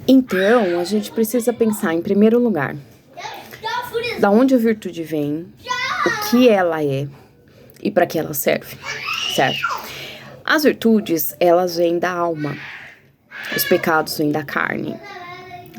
Então, a gente precisa pensar, em primeiro lugar, da onde a virtude vem, o que ela é e para que ela serve, certo? As virtudes, elas vêm da alma, os pecados vêm da carne,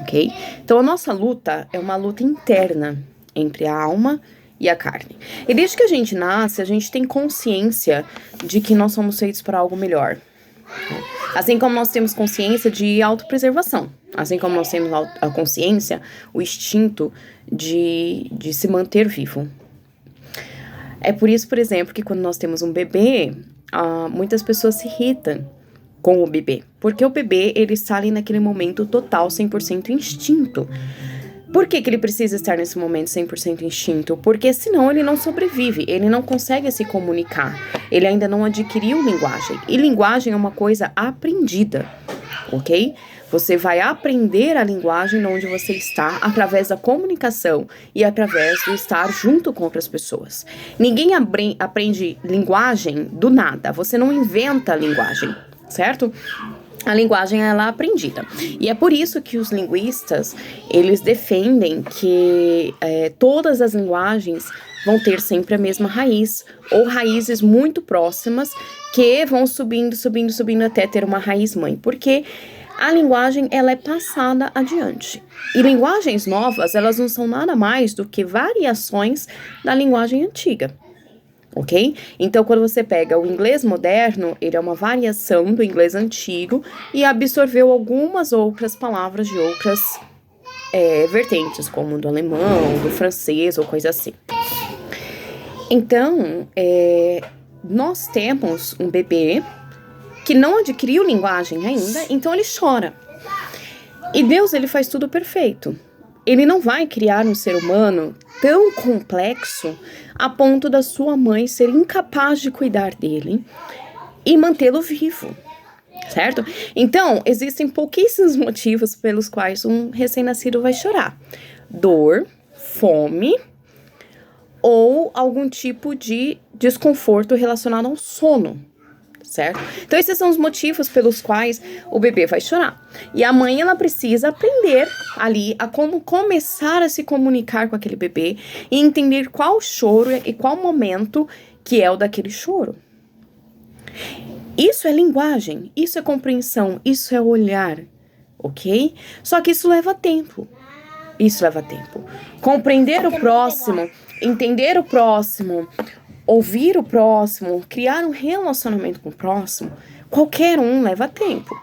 ok? Então, a nossa luta é uma luta interna entre a alma e a carne. E desde que a gente nasce, a gente tem consciência de que nós somos feitos para algo melhor. Assim como nós temos consciência de autopreservação. Assim como nós temos a consciência, o instinto de se manter vivo. É por isso, por exemplo, que quando nós temos um bebê, muitas pessoas se irritam com o bebê. Porque o bebê, ele está ali naquele momento total, 100% instinto. Por que ele precisa estar nesse momento 100% instinto? Porque senão ele não sobrevive, ele não consegue se comunicar, ele ainda não adquiriu linguagem. E linguagem é uma coisa aprendida, ok? Você vai aprender a linguagem onde você está através da comunicação e através do estar junto com outras pessoas. Ninguém aprende linguagem do nada, você não inventa a linguagem, certo? A linguagem, ela é aprendida. E é por isso que os linguistas, eles defendem que todas as linguagens vão ter sempre a mesma raiz, ou raízes muito próximas, que vão subindo, subindo, subindo até ter uma raiz mãe. Porque a linguagem, ela é passada adiante. E linguagens novas, elas não são nada mais do que variações da linguagem antiga. Ok? Então, quando você pega o inglês moderno, ele é uma variação do inglês antigo e absorveu algumas outras palavras de outras vertentes, como do alemão, do francês ou coisa assim. Então, nós temos um bebê que não adquiriu linguagem ainda, então ele chora. E Deus, ele faz tudo perfeito. Ele não vai criar um ser humano tão complexo a ponto da sua mãe ser incapaz de cuidar dele e mantê-lo vivo, certo? Então, existem pouquíssimos motivos pelos quais um recém-nascido vai chorar. Dor, fome ou algum tipo de desconforto relacionado ao sono. Certo? Então, esses são os motivos pelos quais o bebê vai chorar. E a mãe, ela precisa aprender ali a como começar a se comunicar com aquele bebê e entender qual choro e qual momento que é o daquele choro. Isso é linguagem, isso é compreensão, isso é olhar, ok? Só que isso leva tempo. Isso leva tempo. Compreender o próximo, entender o próximo, ouvir o próximo, criar um relacionamento com o próximo, qualquer um leva tempo.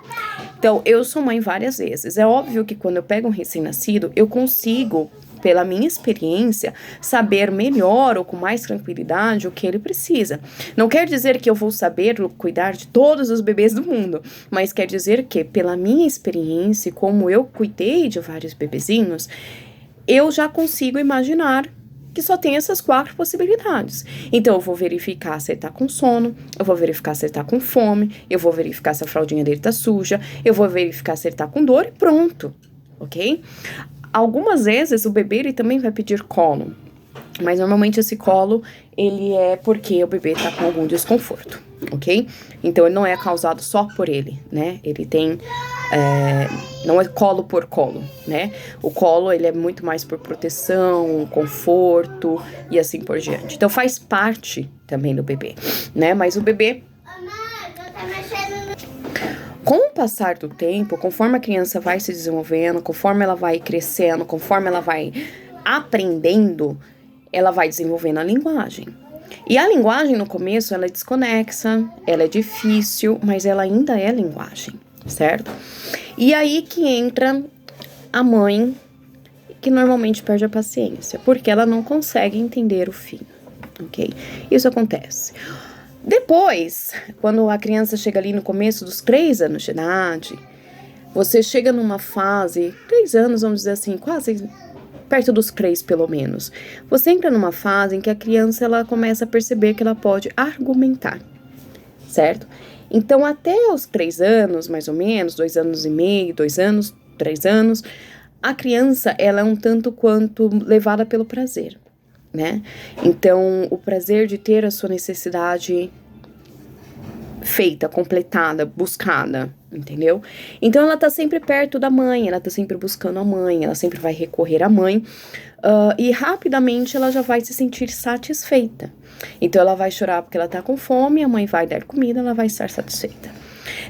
Então, eu sou mãe várias vezes. É óbvio que quando eu pego um recém-nascido, eu consigo, pela minha experiência, saber melhor ou com mais tranquilidade o que ele precisa. Não quer dizer que eu vou saber cuidar de todos os bebês do mundo, mas quer dizer que, pela minha experiência, como eu cuidei de vários bebezinhos, eu já consigo imaginar que só tem essas 4 possibilidades. Então, eu vou verificar se ele tá com sono, eu vou verificar se ele tá com fome, eu vou verificar se a fraldinha dele tá suja, eu vou verificar se ele tá com dor e pronto, ok? Algumas vezes o bebê, ele também vai pedir colo, mas normalmente esse colo, ele é porque o bebê tá com algum desconforto, ok? Então, ele não é causado só por ele, né? Ele tem... não é colo por colo, né? O colo, ele é muito mais por proteção, conforto e assim por diante. Então, faz parte também do bebê, né? Mas o bebê... Com o passar do tempo, conforme a criança vai se desenvolvendo, conforme ela vai crescendo, conforme ela vai aprendendo, ela vai desenvolvendo a linguagem. E a linguagem, no começo, ela é desconexa, ela é difícil, mas ela ainda é linguagem, certo? E aí que entra a mãe, que normalmente perde a paciência, porque ela não consegue entender o filho, ok? Isso acontece. Depois, quando a criança chega ali no começo dos 3 anos de idade, você chega numa fase, 3 anos, vamos dizer assim, quase perto dos 3 pelo menos. Você entra numa fase em que a criança, ela começa a perceber que ela pode argumentar, certo? Então, até os 3 anos, mais ou menos, 2 anos e meio, 2 anos, 3 anos, a criança, ela é um tanto quanto levada pelo prazer, né? Então, o prazer de ter a sua necessidade feita, completada, buscada, entendeu? Então ela tá sempre perto da mãe, ela tá sempre buscando a mãe, ela sempre vai recorrer à mãe, e rapidamente ela já vai se sentir satisfeita. Então ela vai chorar porque ela tá com fome, a mãe vai dar comida, ela vai estar satisfeita.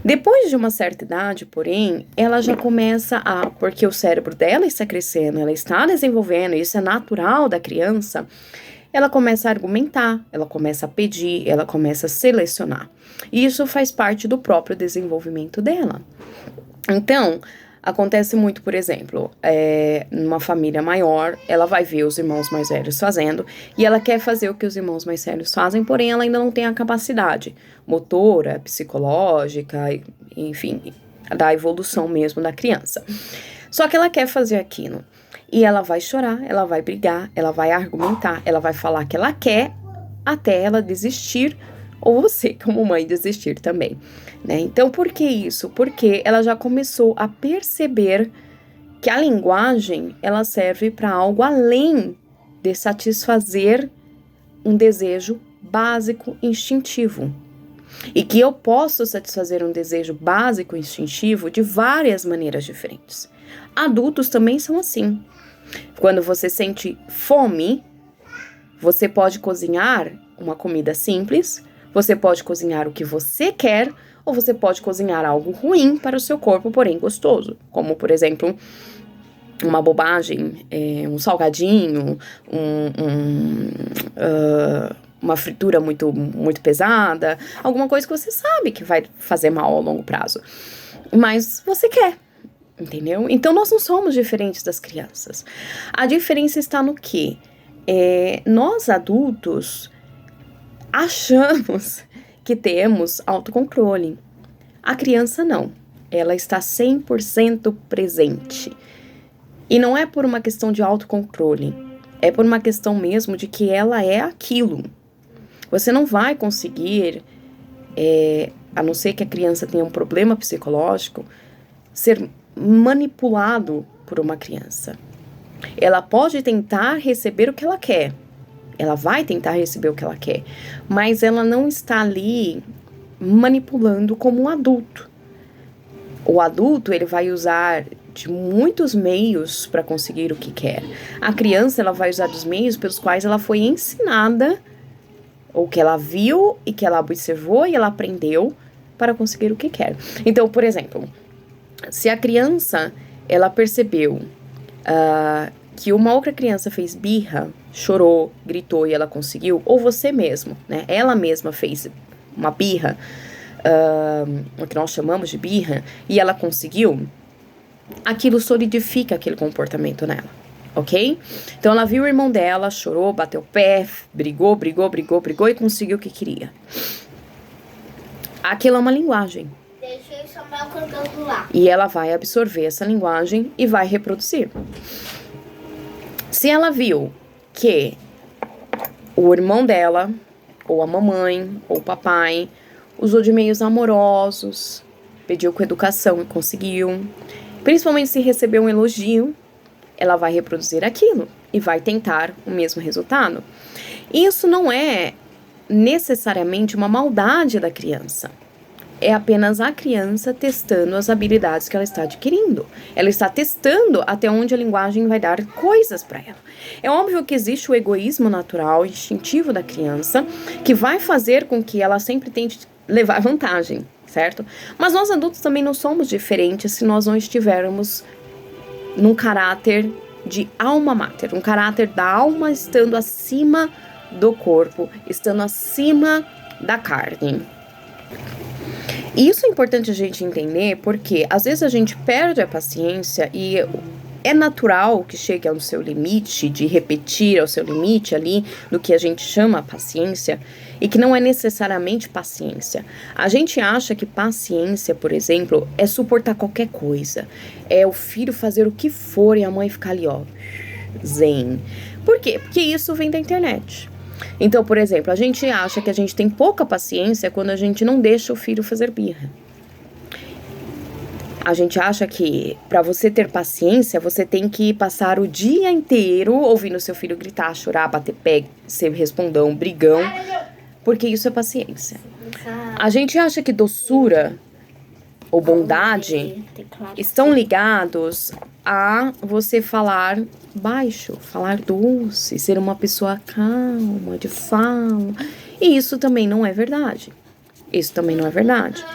Depois de uma certa idade, porém, ela já começa porque o cérebro dela está crescendo, ela está desenvolvendo, isso é natural da criança, ela começa a argumentar, ela começa a pedir, ela começa a selecionar. E isso faz parte do próprio desenvolvimento dela. Então, acontece muito, por exemplo, numa família maior, ela vai ver os irmãos mais velhos fazendo e ela quer fazer o que os irmãos mais velhos fazem, porém ela ainda não tem a capacidade motora, psicológica, enfim, da evolução mesmo da criança. Só que ela quer fazer aquilo. E ela vai chorar, ela vai brigar, ela vai argumentar, ela vai falar que ela quer até ela desistir, ou você, como mãe, desistir também, né? Então, por que isso? Porque ela já começou a perceber que a linguagem, ela serve para algo além de satisfazer um desejo básico instintivo. E que eu posso satisfazer um desejo básico instintivo de várias maneiras diferentes. Adultos também são assim. Quando você sente fome, você pode cozinhar uma comida simples, você pode cozinhar o que você quer, ou você pode cozinhar algo ruim para o seu corpo, porém gostoso. Como, por exemplo, uma bobagem, um salgadinho, uma fritura muito, muito pesada, alguma coisa que você sabe que vai fazer mal ao longo prazo. Mas você quer. Entendeu? Então, nós não somos diferentes das crianças. A diferença está no quê? Nós, adultos, achamos que temos autocontrole. A criança, não. Ela está 100% presente. E não é por uma questão de autocontrole. É por uma questão mesmo de que ela é aquilo. Você não vai conseguir, a não ser que a criança tenha um problema psicológico, ser manipulado por uma criança. Ela pode tentar receber o que ela quer. Ela vai tentar receber o que ela quer. Mas ela não está ali manipulando como um adulto. O adulto, ele vai usar de muitos meios para conseguir o que quer. A criança, ela vai usar dos meios pelos quais ela foi ensinada, ou que ela viu e que ela observou e ela aprendeu para conseguir o que quer. Então, por exemplo, se a criança, ela percebeu que uma outra criança fez birra, chorou, gritou e ela conseguiu, ou você mesmo, né? Ela mesma fez uma birra, o que nós chamamos de birra, e ela conseguiu, aquilo solidifica aquele comportamento nela, ok? Então ela viu o irmão dela, chorou, bateu o pé, brigou e conseguiu o que queria. Aquilo é uma linguagem. Deixei só mal colocando lá. E ela vai absorver essa linguagem e vai reproduzir. Se ela viu que o irmão dela, ou a mamãe, ou o papai, usou de meios amorosos, pediu com educação e conseguiu, principalmente se recebeu um elogio, ela vai reproduzir aquilo e vai tentar o mesmo resultado. Isso não é necessariamente uma maldade da criança. É apenas a criança testando as habilidades que ela está adquirindo. Ela está testando até onde a linguagem vai dar coisas para ela. É óbvio que existe o egoísmo natural, instintivo da criança, que vai fazer com que ela sempre tente levar vantagem, certo? Mas nós adultos também não somos diferentes se nós não estivermos num caráter de alma mater, um caráter da alma estando acima do corpo, estando acima da carne. E isso é importante a gente entender porque às vezes a gente perde a paciência e é natural que chegue ao seu limite, de repetir ao seu limite ali do que a gente chama paciência e que não é necessariamente paciência. A gente acha que paciência, por exemplo, é suportar qualquer coisa. É o filho fazer o que for e a mãe ficar ali, ó, zen. Por quê? Porque isso vem da internet. Então, por exemplo, a gente acha que a gente tem pouca paciência quando a gente não deixa o filho fazer birra. A gente acha que para você ter paciência, você tem que passar o dia inteiro ouvindo seu filho gritar, chorar, bater pé, ser respondão, brigão, porque isso é paciência. A gente acha que doçura ou bondade estão ligados a você falar baixo, falar doce, ser uma pessoa calma, de fala. E isso também não é verdade. Isso também não é verdade.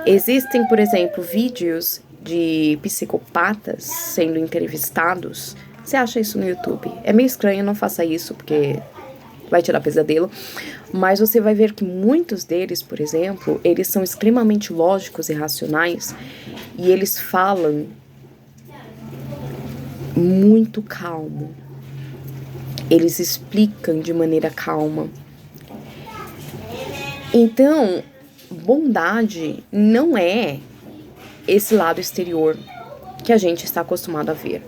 Existem, por exemplo, vídeos de psicopatas sendo entrevistados. Você acha isso no YouTube? É meio estranho, não faça isso, porque vai tirar pesadelo. Mas você vai ver que muitos deles, por exemplo, eles são extremamente lógicos e racionais. E eles falam muito calmo. Eles explicam de maneira calma. Então, bondade não é esse lado exterior que a gente está acostumado a ver.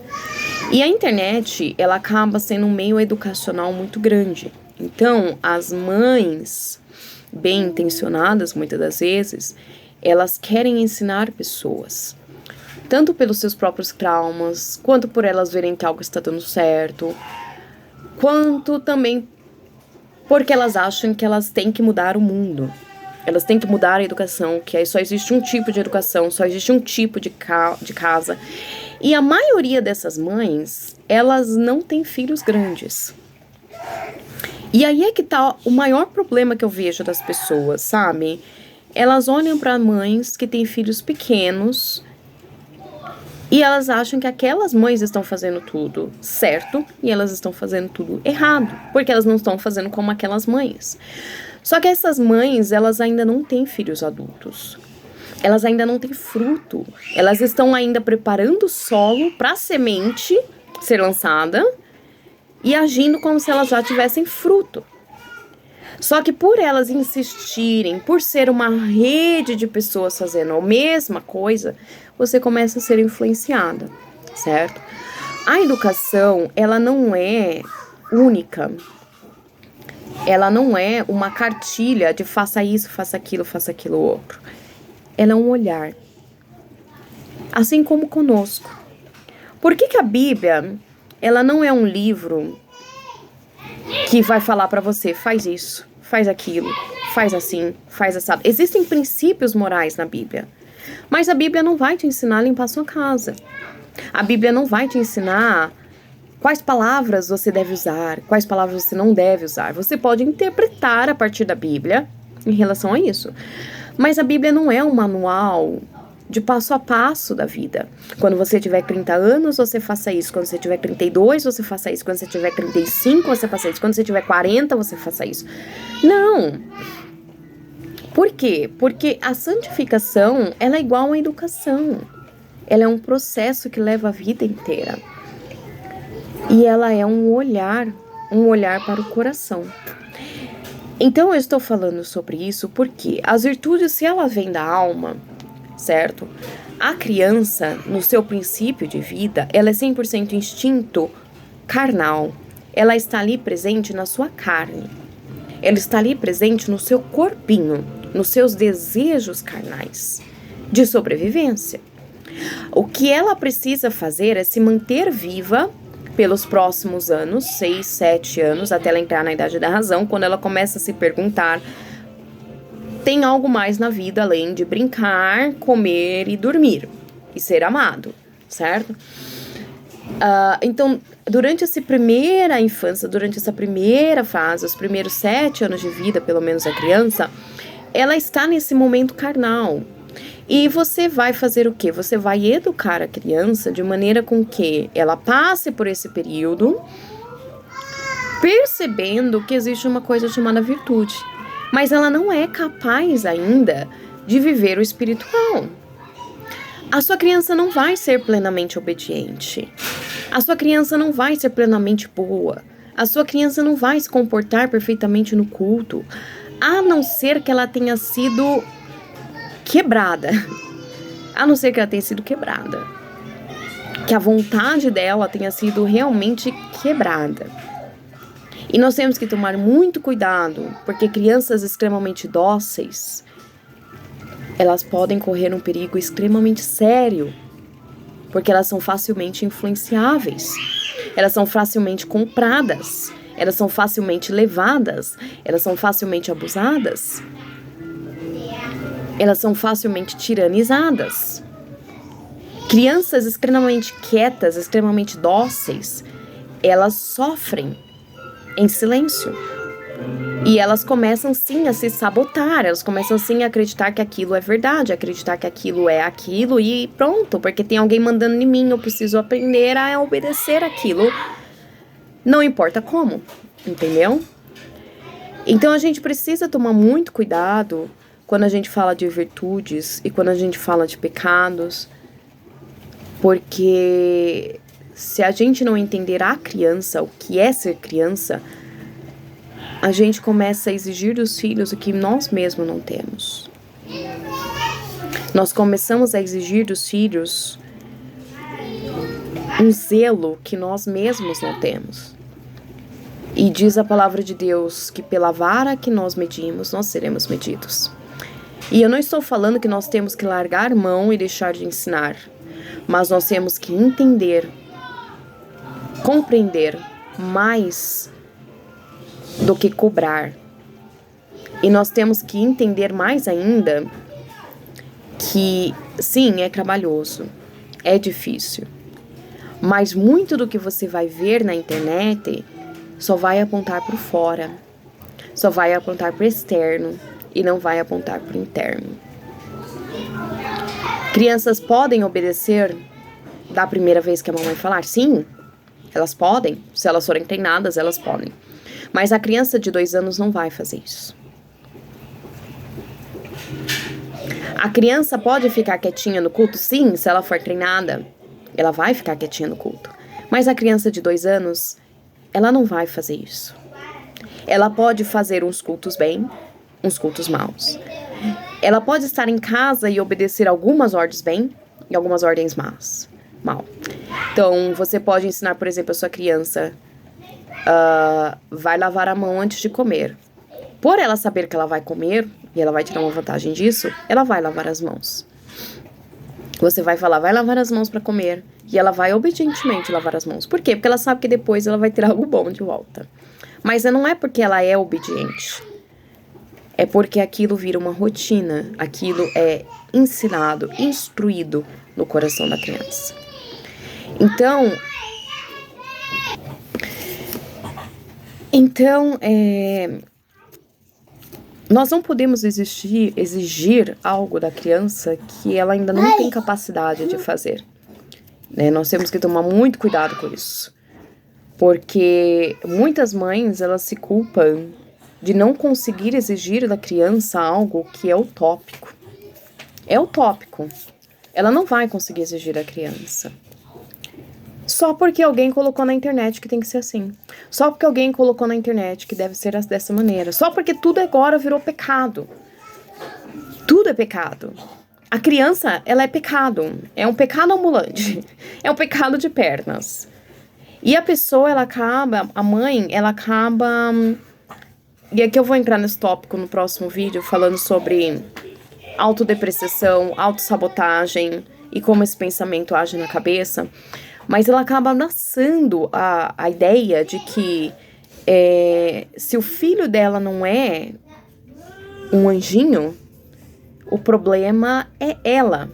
E a internet, ela acaba sendo um meio educacional muito grande. Então, as mães bem intencionadas, muitas das vezes, elas querem ensinar pessoas, tanto pelos seus próprios traumas, quanto por elas verem que algo está dando certo, quanto também porque elas acham que elas têm que mudar o mundo. Elas têm que mudar a educação, que aí só existe um tipo de educação, só existe um tipo de casa. E a maioria dessas mães, elas não têm filhos grandes. E aí é que tá o maior problema que eu vejo das pessoas, sabe? Elas olham para mães que têm filhos pequenos e elas acham que aquelas mães estão fazendo tudo certo e elas estão fazendo tudo errado, porque elas não estão fazendo como aquelas mães. Só que essas mães, elas ainda não têm filhos adultos. Elas ainda não têm fruto. Elas estão ainda preparando o solo para a semente ser lançada e agindo como se elas já tivessem fruto. Só que por elas insistirem, por ser uma rede de pessoas fazendo a mesma coisa, você começa a ser influenciada, certo? A educação, ela não é única. Ela não é uma cartilha de faça isso, faça aquilo outro. Ela é um olhar. Assim como conosco. Por que a Bíblia, ela não é um livro que vai falar pra você, faz isso, faz aquilo, faz assim, faz assado. Existem princípios morais na Bíblia. Mas a Bíblia não vai te ensinar a limpar a sua casa. A Bíblia não vai te ensinar quais palavras você deve usar, quais palavras você não deve usar. Você pode interpretar a partir da Bíblia em relação a isso. Mas a Bíblia não é um manual de passo a passo da vida. Quando você tiver 30 anos, você faça isso. Quando você tiver 32, você faça isso. Quando você tiver 35, você faça isso. Quando você tiver 40, você faça isso. Não. Por quê? Porque a santificação, ela é igual à educação. Ela é um processo que leva a vida inteira. E ela é um olhar para o coração. Então, eu estou falando sobre isso porque as virtudes, se elas vêm da alma, certo? A criança, no seu princípio de vida, ela é 100% instinto carnal. Ela está ali presente na sua carne. Ela está ali presente no seu corpinho, nos seus desejos carnais de sobrevivência. O que ela precisa fazer é se manter viva pelos próximos anos, 6, 7 anos, até ela entrar na idade da razão, quando ela começa a se perguntar, tem algo mais na vida além de brincar, comer e dormir, e ser amado, certo? Então, durante essa primeira infância, durante essa primeira fase, os primeiros 7 anos de vida, pelo menos a criança, ela está nesse momento carnal. E você vai fazer o quê? Você vai educar a criança de maneira com que ela passe por esse período percebendo que existe uma coisa chamada virtude. Mas ela não é capaz ainda de viver o espiritual. A sua criança não vai ser plenamente obediente. A sua criança não vai ser plenamente boa. A sua criança não vai se comportar perfeitamente no culto, a não ser que ela tenha sido quebrada. A não ser que ela tenha sido quebrada. Que a vontade dela tenha sido realmente quebrada. E nós temos que tomar muito cuidado, porque crianças extremamente dóceis, elas podem correr um perigo extremamente sério, porque elas são facilmente influenciáveis, elas são facilmente compradas, elas são facilmente levadas, elas são facilmente abusadas. Elas são facilmente tiranizadas. Crianças extremamente quietas, extremamente dóceis, elas sofrem em silêncio. E elas começam sim a se sabotar, elas começam sim a acreditar que aquilo é verdade, acreditar que aquilo é aquilo e pronto, porque tem alguém mandando em mim, eu preciso aprender a obedecer aquilo, não importa como, entendeu? Então a gente precisa tomar muito cuidado quando a gente fala de virtudes e quando a gente fala de pecados, porque se a gente não entender a criança, o que é ser criança, a gente começa a exigir dos filhos o que nós mesmos não temos. Nós começamos a exigir dos filhos um zelo que nós mesmos não temos. E diz a palavra de Deus que pela vara que nós medimos, nós seremos medidos. E eu não estou falando que nós temos que largar mão e deixar de ensinar, mas nós temos que entender, compreender mais do que cobrar. E nós temos que entender mais ainda que, sim, é trabalhoso, é difícil, mas muito do que você vai ver na internet só vai apontar para fora, só vai apontar para o externo e não vai apontar para o interno. Crianças podem obedecer da primeira vez que a mamãe falar? Sim, elas podem. Se elas forem treinadas, elas podem. Mas a criança de 2 anos não vai fazer isso. A criança pode ficar quietinha no culto? Sim, se ela for treinada, ela vai ficar quietinha no culto. Mas a criança de 2 anos, ela não vai fazer isso. Ela pode fazer uns cultos bem, uns cultos maus. Ela pode estar em casa e obedecer algumas ordens bem e algumas ordens mal. Então, você pode ensinar, por exemplo, a sua criança vai lavar a mão antes de comer. Por ela saber que ela vai comer, e ela vai tirar uma vantagem disso, ela vai lavar as mãos. Você vai falar, vai lavar as mãos para comer, e ela vai obedientemente lavar as mãos. Por quê? Porque ela sabe que depois ela vai ter algo bom de volta. Mas não é porque ela é obediente. É porque aquilo vira uma rotina, aquilo é ensinado, instruído no coração da criança. Então, nós não podemos exigir algo da criança que ela ainda não tem capacidade de fazer. Né? Nós temos que tomar muito cuidado com isso. Porque muitas mães, elas se culpam de não conseguir exigir da criança algo que é utópico. É utópico. Ela não vai conseguir exigir da criança. Só porque alguém colocou na internet que tem que ser assim. Só porque alguém colocou na internet que deve ser dessa maneira. Só porque tudo agora virou pecado. Tudo é pecado. A criança, ela é pecado. É um pecado ambulante. É um pecado de pernas. E a pessoa, a mãe, ela acaba... E aqui eu vou entrar nesse tópico no próximo vídeo, falando sobre autodepreciação, autossabotagem e como esse pensamento age na cabeça. Mas ela acaba abraçando a ideia de que se o filho dela não é um anjinho, o problema é ela.